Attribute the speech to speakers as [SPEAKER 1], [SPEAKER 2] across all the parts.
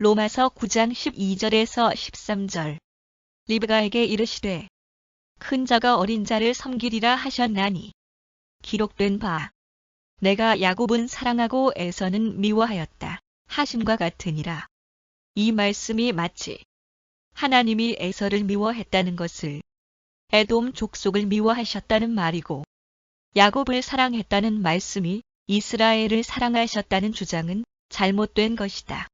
[SPEAKER 1] 로마서 9장 12절에서 13절. 리브가에게 이르시되 큰 자가 어린 자를 섬기리라 하셨나니 기록된 바 내가 야곱은 사랑하고 에서는 미워하였다 하심과 같으니라. 이 말씀이 마치 하나님이 에서를 미워했다는 것을 에돔 족속을 미워하셨다는 말이고, 야곱을 사랑했다는 말씀이 이스라엘을 사랑하셨다는 주장은 잘못된 것이다.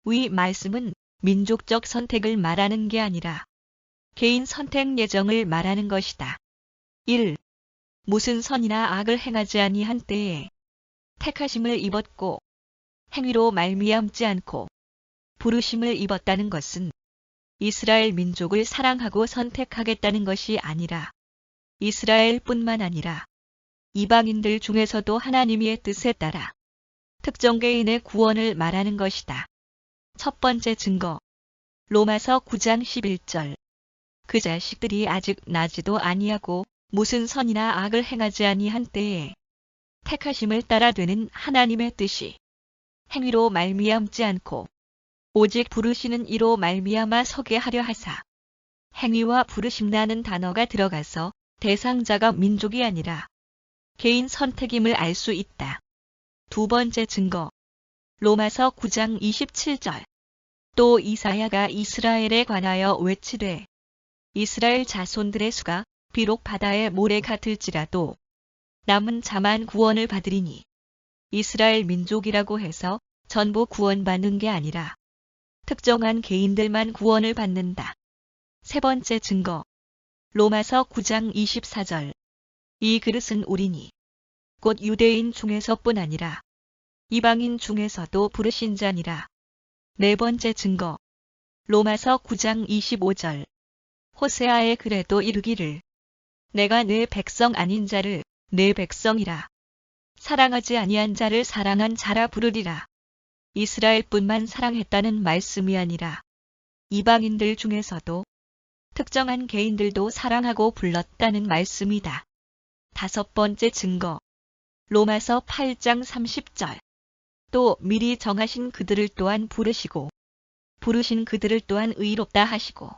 [SPEAKER 1] 위 말씀은 민족적 선택을 말하는 게 아니라 개인 선택 예정을 말하는 것이다. 1. 무슨 선이나 악을 행하지 아니한 때에 택하심을 입었고 행위로 말미암지 않고 부르심을 입었다는 것은 이스라엘 민족을 사랑하고 선택하겠다는 것이 아니라 이스라엘뿐만 아니라 이방인들 중에서도 하나님의 뜻에 따라 특정 개인의 구원을 말하는 것이다. 첫 번째 증거. 로마서 9장 11절. 그 자식들이 아직 나지도 아니하고 무슨 선이나 악을 행하지 아니한 때에 택하심을 따라 되는 하나님의 뜻이 행위로 말미암지 않고 오직 부르시는 이로 말미암아 서게 하려 하사. 행위와 부르심이라는 단어가 들어가서 대상자가 민족이 아니라 개인 선택임을 알 수 있다. 두 번째 증거. 로마서 9장 27절. 또 이사야가 이스라엘에 관하여 외치되 이스라엘 자손들의 수가 비록 바다의 모래 같을지라도 남은 자만 구원을 받으리니 이스라엘 민족이라고 해서 전부 구원받는 게 아니라 특정한 개인들만 구원을 받는다. 세 번째 증거. 로마서 9장 24절. 이 그릇은 우리니 곧 유대인 중에서뿐 아니라 이방인 중에서도 부르신 자니라. 네 번째 증거. 로마서 9장 25절. 호세아의 글에도 이르기를 내가 내 백성 아닌 자를 내 백성이라 사랑하지 아니한 자를 사랑한 자라 부르리라. 이스라엘뿐만 사랑했다는 말씀이 아니라 이방인들 중에서도 특정한 개인들도 사랑하고 불렀다는 말씀이다. 다섯 번째 증거. 로마서 8장 30절. 또 미리 정하신 그들을 또한 부르시고 부르신 그들을 또한 의롭다 하시고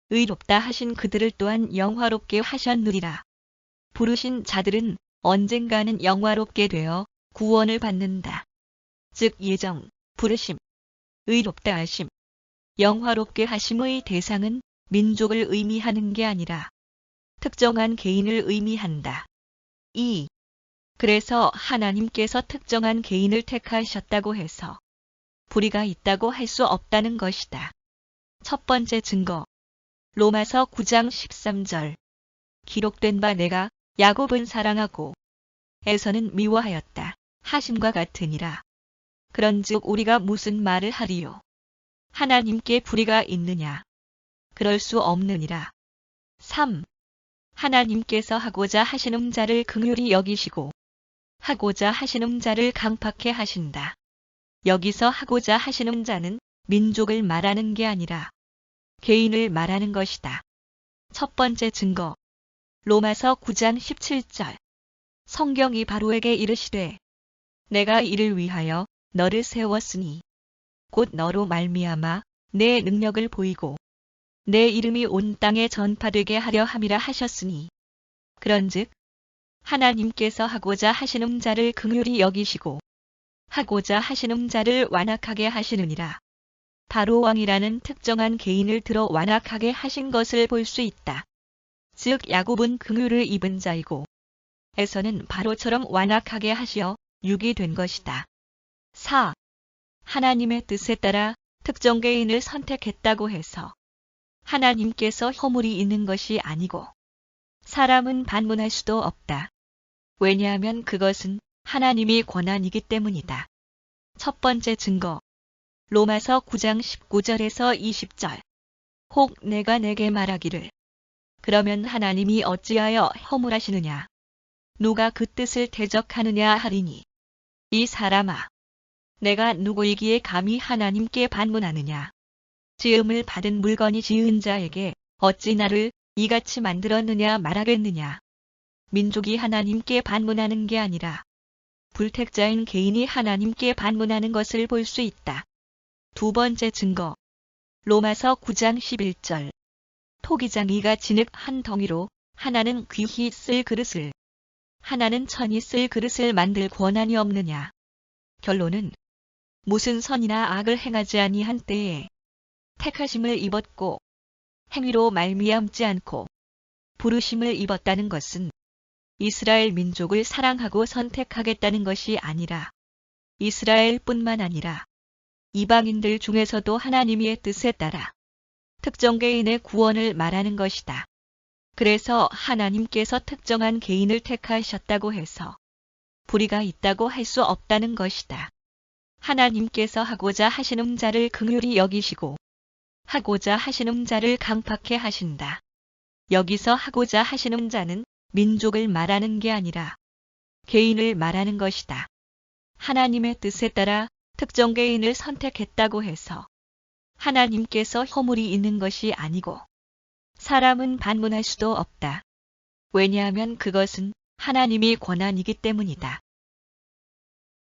[SPEAKER 1] 의롭다 하신 그들을 또한 영화롭게 하셨느니라. 부르신 자들은 언젠가는 영화롭게 되어 구원을 받는다. 즉 예정, 부르심, 의롭다 하심, 영화롭게 하심의 대상은 민족을 의미하는 게 아니라 특정한 개인을 의미한다. 2. 그래서 하나님께서 특정한 개인을 택하셨다고 해서 불의가 있다고 할 수 없다는 것이다. 첫 번째 증거. 로마서 9장 13절. 기록된 바 내가 야곱은 사랑하고 에서는 미워하였다 하심과 같으니라. 그런즉 우리가 무슨 말을 하리요? 하나님께 불의가 있느냐? 그럴 수 없느니라. 3. 하나님께서 하고자 하시는 자를 긍휼히 여기시고 하고자 하시는 자를 강팍해 하신다. 여기서 하고자 하시는 자는 민족을 말하는 게 아니라 개인을 말하는 것이다. 첫 번째 증거. 로마서 9장 17절. 성경이 바로에게 이르시되 내가 이를 위하여 너를 세웠으니 곧 너로 말미암아 내 능력을 보이고 내 이름이 온 땅에 전파되게 하려 함이라 하셨으니 그런즉 하나님께서 하고자 하시는 자를 긍휼히 여기시고 하고자 하시는 자를 완악하게 하시느니라. 바로 왕이라는 특정한 개인을 들어 완악하게 하신 것을 볼 수 있다. 즉 야곱은 긍휼을 입은 자이고 에서는 바로처럼 완악하게 하시어 육이 된 것이다. 4. 하나님의 뜻에 따라 특정 개인을 선택했다고 해서 하나님께서 허물이 있는 것이 아니고 사람은 반문할 수도 없다. 왜냐하면 그것은 하나님이 권한이기 때문이다. 첫 번째 증거. 로마서 9장 19절에서 20절. 혹 내가 내게 말하기를 그러면 하나님이 어찌하여 허물하시느냐? 누가 그 뜻을 대적하느냐 하리니 이 사람아 내가 누구이기에 감히 하나님께 반문하느냐? 지음을 받은 물건이 지은 자에게 어찌 나를 이같이 만들었느냐 말하겠느냐? 민족이 하나님께 반문하는 게 아니라 불택자인 개인이 하나님께 반문하는 것을 볼 수 있다. 두 번째 증거. 로마서 9장 11절. 토기장이가 진흙 한 덩이로 하나는 귀히 쓸 그릇을, 하나는 천히 쓸 그릇을 만들 권한이 없느냐. 결론은 무슨 선이나 악을 행하지 아니한 때에 택하심을 입었고 행위로 말미암지 않고 부르심을 입었다는 것은 이스라엘 민족을 사랑하고 선택하겠다는 것이 아니라 이스라엘뿐만 아니라 이방인들 중에서도 하나님의 뜻에 따라 특정 개인의 구원을 말하는 것이다. 그래서 하나님께서 특정한 개인을 택하셨다고 해서 불의가 있다고 할 수 없다는 것이다. 하나님께서 하고자 하시는 자를 긍휼히 여기시고 하고자 하시는 자를 강팍해 하신다. 여기서 하고자 하시는 자는 민족을 말하는 게 아니라 개인을 말하는 것이다. 하나님의 뜻에 따라 특정 개인을 선택했다고 해서 하나님께서 허물이 있는 것이 아니고 사람은 반문할 수도 없다. 왜냐하면 그것은 하나님의 권한이기 때문이다.